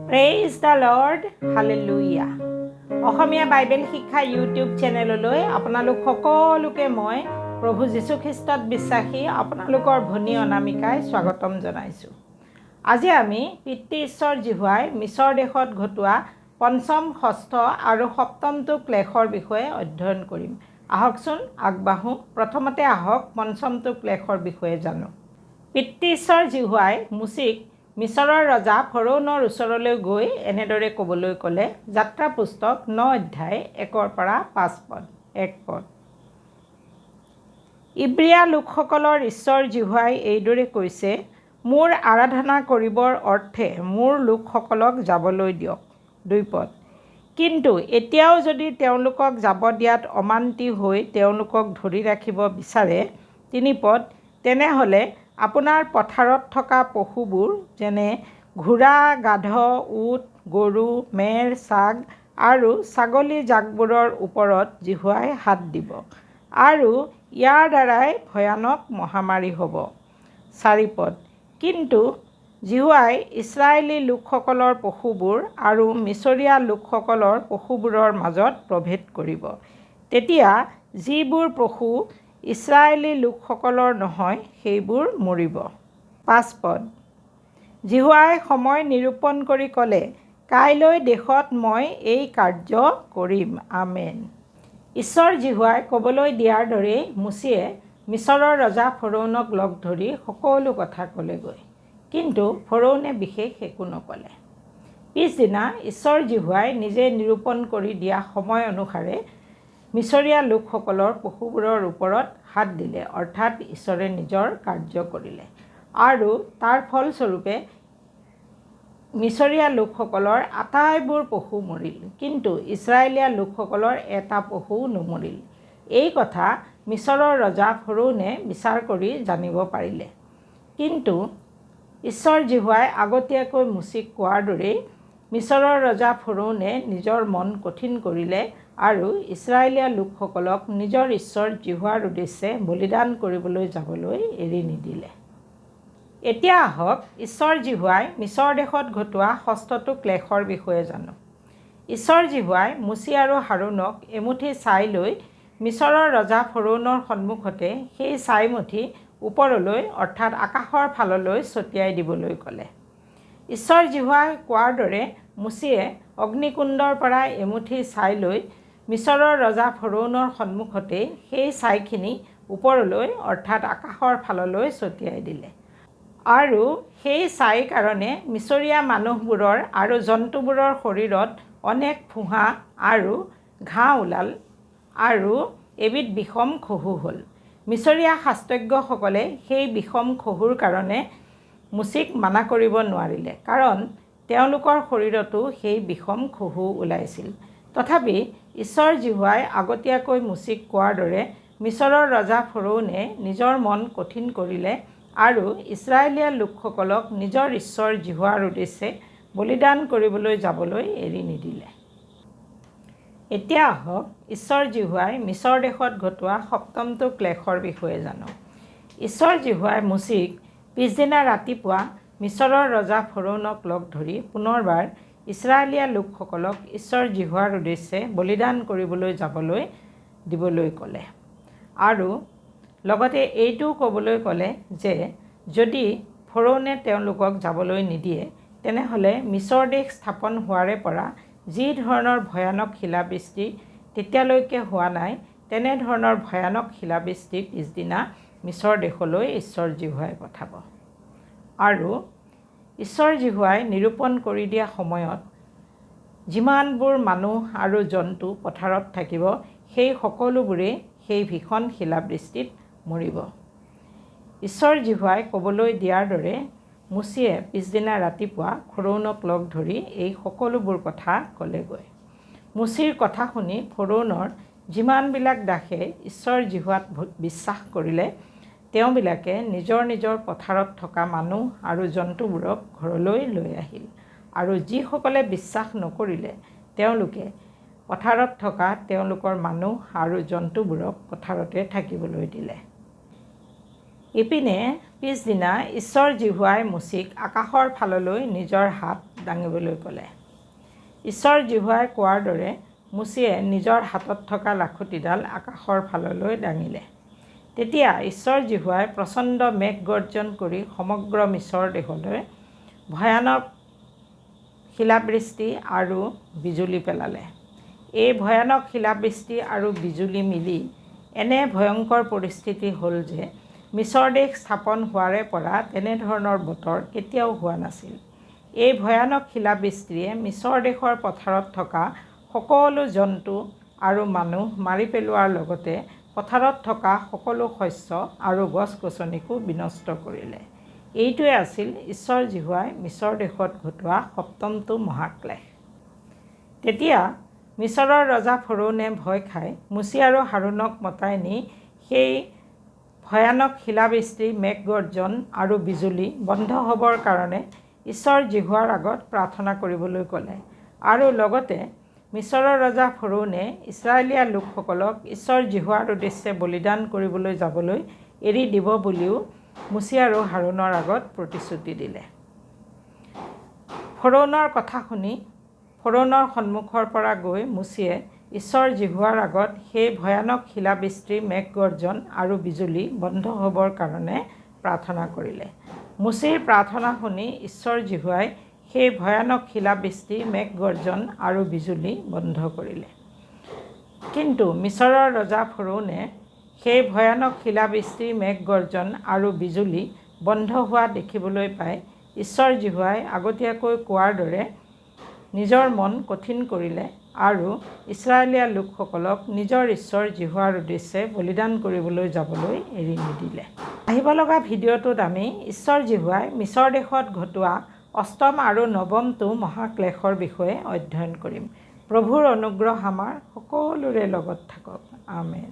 Praise the Lord, hallelujah. Asomiya Bible শিক্ষা YouTube চেনেললৈ আপোনালোক সকলোকে মই প্ৰভু যীশুখ্ৰীষ্টত বিশ্বাসী আপোনালোকৰ ভনী অনামিকাই স্বাগতম জনাইছোঁ। আজি আমি পিতৃ ঈশ্বৰ জিহুৱাই মিছৰ দেশত ঘটোৱা পঞ্চম, ষষ্ঠ আৰু সপ্তমটো ক্লেশৰ বিষয়ে অধ্যয়ন কৰিম। আহকচোন আগবাঢ়োঁ। প্ৰথমতে আহক পঞ্চমটো ক্লেশৰ বিষয়ে জানো। পিতৃ ঈশ্বৰ জিহুৱাই মুচিক মিছৰৰ ৰজা ফৰৌনৰ ওচৰলৈ গৈ এনেদৰে ক'বলৈ ক'লে। যাত্ৰা পুস্তক 9 অধ্যায় 1-5 পদ। 1 পদ। ইব্ৰিয়া লোকসকলৰ ঈশ্বৰ জিহুৱাই এইদৰে কৈছে, মোৰ আৰাধনা কৰিবৰ অৰ্থে মোৰ লোকসকলক যাবলৈ দিয়ক। 2 পদ। কিন্তু এতিয়াও যদি তেওঁলোকক যাব দিয়াত অমান্তি হৈ তেওঁলোকক ধৰি ৰাখিব বিচাৰে। 3 পদ। তেনেহ'লে আপোনাৰ পথাৰত থকা পশুবোৰ যেনে ঘোঁৰা, গাধ, উট, গৰু, মেৰ, ছাগ আৰু ছাগলী জাকবোৰৰ ওপৰত জিহুৱাই হাত দিব আৰু ইয়াৰ দ্বাৰাই ভয়ানক মহামাৰী হ'ব। 4 পদ। কিন্তু জিহুৱাই ইছৰাইলী লোকসকলৰ পশুবোৰ আৰু মিছৰীয়া লোকসকলৰ পশুবোৰৰ মাজত প্ৰভেদ কৰিব। তেতিয়া যিবোৰ পশু ইছৰাইলী লোকসকলৰ নহয় সেইবোৰ মৰিব। 5 পদ। জিহুৱাই সময় নিৰূপণ কৰি ক'লে, কাইলৈ দেশত মই এই কাৰ্য কৰিম। আমেন। ঈশ্বৰ জিহুৱাই ক'বলৈ দিয়াৰ দৰেই মুচিয়ে মিছৰৰ ৰজা ফৰৌনক লগ ধৰি সকলো কথা ক'লেগৈ। কিন্তু ফৰৌনে বিশেষ একো নক'লে। পিছদিনা ঈশ্বৰ জিহুৱাই নিজে নিৰূপণ কৰি দিয়া সময় অনুসাৰে মিছৰীয়া লোকসকলৰ পশুবোৰৰ ওপৰত হাত দিলে, অৰ্থাৎ ঈশ্বৰে নিজৰ কাৰ্য কৰিলে। আৰু তাৰ ফলস্বৰূপে মিছৰীয়া লোকসকলৰ আটাইবোৰ পশু মৰিল, কিন্তু ইছৰাইলীয়া লোকসকলৰ এটা পশুও নমৰিল। এই কথা মিছৰৰ ৰজা ফৰৌনে বিচাৰ কৰি জানিব পাৰিলে। কিন্তু ঈশ্বৰ জিহুৱাই আগতীয়াকৈ মুচিক কোৱাৰ দৰেই মিছৰৰ ৰজা ফৰৌনে নিজৰ মন কঠিন কৰিলে আৰু ইছৰাইলীয়া লোকসকলক নিজৰ ঈশ্বৰ জিহুৱাৰ উদ্দেশ্যে বলিদান কৰিবলৈ যাবলৈ এৰি নিদিলে। এতিয়া আহক ঈশ্বৰ জিহুৱাই মিছৰ দেশত ঘটোৱা ষষ্ঠটো ক্লেশৰ বিষয়ে জানো। ঈশ্বৰ জিহুৱাই মুচি আৰু হাৰুনক এমুঠি ছাই লৈ মিছৰৰ ৰজা ফৰৌনৰ সন্মুখতে সেই ছাইমুঠি ওপৰলৈ অৰ্থাৎ আকাশৰ ফাললৈ ছটিয়াই দিবলৈ ক'লে। ঈশ্বৰ জিহুৱাই কোৱাৰ দৰে মুচিয়ে অগ্নিকুণ্ডৰ পৰা এমুঠি ছাই লৈ মিছৰৰ ৰজা ফৰৌনৰ সন্মুখতেই সেই ছাইখিনি ওপৰলৈ অৰ্থাৎ আকাশৰ ফাললৈ ছটিয়াই দিলে। আৰু সেই ছাইৰ কাৰণে মিছৰীয়া মানুহবোৰৰ আৰু জন্তুবোৰৰ শৰীৰত অনেক ফোঁহা আৰু ঘাঁ ওলাল আৰু এবিধ বিষম খহু হ'ল। মিছৰীয়া শাস্ত্ৰজ্ঞসকলে সেই বিষম খহুৰ কাৰণে মুচিক মানা কৰিব নোৱাৰিলে, কাৰণ তেওঁলোকৰ শৰীৰতো সেই বিষম খহু ওলাইছিল। তথাপি ঈশ্বৰ জিহুৱাই আগতীয়াকৈ মুচিক কোৱাৰ দৰে মিছৰৰ ৰজা ফৰৌনে নিজৰ মন কঠিন কৰিলে আৰু ইছৰাইলীয়া লোকসকলক নিজৰ ঈশ্বৰ জিহুৱাৰ উদ্দেশ্যে বলিদান কৰিবলৈ যাবলৈ এৰি নিদিলে। এতিয়া আহক ঈশ্বৰ জিহুৱাই মিছৰ দেশত ঘটোৱা সপ্তমটো ক্লেশৰ বিষয়ে জানো। ঈশ্বৰ জিহুৱাই মুচিক পিছদিনা ৰাতিপুৱা মিছৰৰ ৰজা ফৰৌনক লগ ধৰি পুনৰবাৰ ইছৰাইলীয়া লোকসকলক ঈশ্বৰ জিহুৱাৰ উদ্দেশ্যে বলিদান কৰিবলৈ যাবলৈ দিবলৈ ক'লে। আৰু লগতে এইটোও ক'বলৈ ক'লে যে যদি ফৰৌনে তেওঁলোকক যাবলৈ নিদিয়ে, তেনেহ'লে মিছৰ দেশ স্থাপন হোৱাৰে পৰা যি ধৰণৰ ভয়ানক শিলাবৃষ্টি তেতিয়ালৈকে হোৱা নাই, তেনেধৰণৰ ভয়ানক শিলাবৃষ্টি পিছদিনা মিছৰ দেশলৈ ঈশ্বৰ জিহুৱাই পঠাব। আৰু ঈশ্বৰ জিহুৱাই নিৰূপণ কৰি দিয়া সময়ত যিমানবোৰ মানুহ আৰু জন্তু পথাৰত থাকিব, সেই সকলোবোৰেই সেই ভীষণ শিলাবৃষ্টিত মৰিব। ঈশ্বৰ জিহুৱাই ক'বলৈ দিয়াৰ দৰে মুচিয়ে পিছদিনা ৰাতিপুৱা ফৰৌনক লগ ধৰি এই সকলোবোৰ কথা ক'লেগৈ। মুচিৰ কথা শুনি ফৰৌনৰ যিমানবিলাক দাসে ঈশ্বৰ জিহুৱাত বিশ্বাস কৰিলে, তেওঁবিলাকে নিজৰ নিজৰ পথাৰত থকা মানুহ আৰু জন্তুবোৰক ঘৰলৈ লৈ আহিল, আৰু যিসকলে বিশ্বাস নকৰিলে তেওঁলোকে পথাৰত থকা তেওঁলোকৰ মানুহ আৰু জন্তুবোৰক পথাৰতে থাকিবলৈ দিলে। ইপিনে পিছদিনা ঈশ্বৰ জিহুৱাই মুচিক আকাশৰ ফাললৈ নিজৰ হাত দাঙিবলৈ ক'লে। ঈশ্বৰ জিহুৱাই কোৱাৰ দৰে মুচিয়ে নিজৰ হাতত থকা লাখুটিডাল আকাশৰ ফাললৈ দাঙিলে। তেতিয়া ঈশ্বৰ জিহুৱাই প্ৰচণ্ড মেঘ গৰ্জন কৰি সমগ্ৰ মিছৰ দেশলৈ ভয়ানক শিলাবৃষ্টি আৰু বিজুলী পেলালে। এই ভয়ানক শিলাবৃষ্টি আৰু বিজুলী মিলি এনে ভয়ংকৰ পৰিস্থিতি হ'ল যে মিছৰ দেশ স্থাপন হোৱাৰে পৰা তেনেধৰণৰ বতৰ কেতিয়াও হোৱা নাছিল। এই ভয়ানক শিলাবৃষ্টিয়ে মিছৰ দেশৰ পথাৰত থকা সকলো জন্তু আৰু মানুহ মাৰি পেলোৱাৰ লগতে পথাৰত থকা সকলো শস্য আৰু গছ-গছনিকো বিনষ্ট কৰিলে। এইটোৱে আছিল ঈশ্বৰ জিহুৱাই মিছৰ দেশত ঘটোৱা সপ্তমটো মহাক্লেশ। তেতিয়া মিছৰৰ ৰজা ফৰোনে ভয় খাই মুচি আৰু হাৰুনক মতাই নি সেই ভয়ানক শিলাবৃষ্টি, মেঘগৰ্জন আৰু বিজুলী বন্ধ হ'বৰ কাৰণে ঈশ্বৰ জিহুৱাৰ আগত প্ৰাৰ্থনা কৰিবলৈ ক'লে আৰু লগতে মিছৰৰ ৰজা ফৰোনে ইছৰাইলীয়া লোকসকলক ঈশ্বৰ জিহুৱাৰ উদ্দেশ্যে বলিদান কৰিবলৈ যাবলৈ এৰি দিব বুলিও মুচি আৰু হাৰুনৰ আগত প্ৰতিশ্ৰুতি দিলে। ফৰোনৰ কথা শুনি ফৰোনৰ সন্মুখৰ পৰা গৈ মুচিয়ে ঈশ্বৰ জিহুৱাৰ আগত সেই ভয়ানক শিলাবৃষ্টি, মেঘগৰ্জন আৰু বিজুলী বন্ধ হ'বৰ কাৰণে প্ৰাৰ্থনা কৰিলে। মুচিৰ প্ৰাৰ্থনা শুনি ঈশ্বৰ জিহুৱাই সেই ভয়ানক শিলাবৃষ্টি, মেঘগৰ্জন আৰু বিজুলী বন্ধ কৰিলে। কিন্তু মিছৰৰ ৰজা ফৰোনে সেই ভয়ানক শিলাবৃষ্টি, মেঘগৰ্জন আৰু বিজুলী বন্ধ হোৱা দেখিবলৈ পাই ঈশ্বৰ জিহুৱাই আগতীয়াকৈ কোৱাৰ দৰে নিজৰ মন কঠিন কৰিলে আৰু ইছৰাইলীয়া লোকসকলক নিজৰ ঈশ্বৰ জিহুৱাৰ উদ্দেশ্যে বলিদান কৰিবলৈ যাবলৈ এৰি নিদিলে। আহিব লগা ভিডিঅ'টোত আমি ঈশ্বৰ জিহুৱাই মিছৰ দেশত ঘটোৱা অষ্টম আৰু নৱমটো মহাক্লেশৰ বিষয়ে অধ্যয়ন কৰিম। প্ৰভুৰ অনুগ্ৰহ আমাৰ সকলোৰে লগত থাকক। আমেন।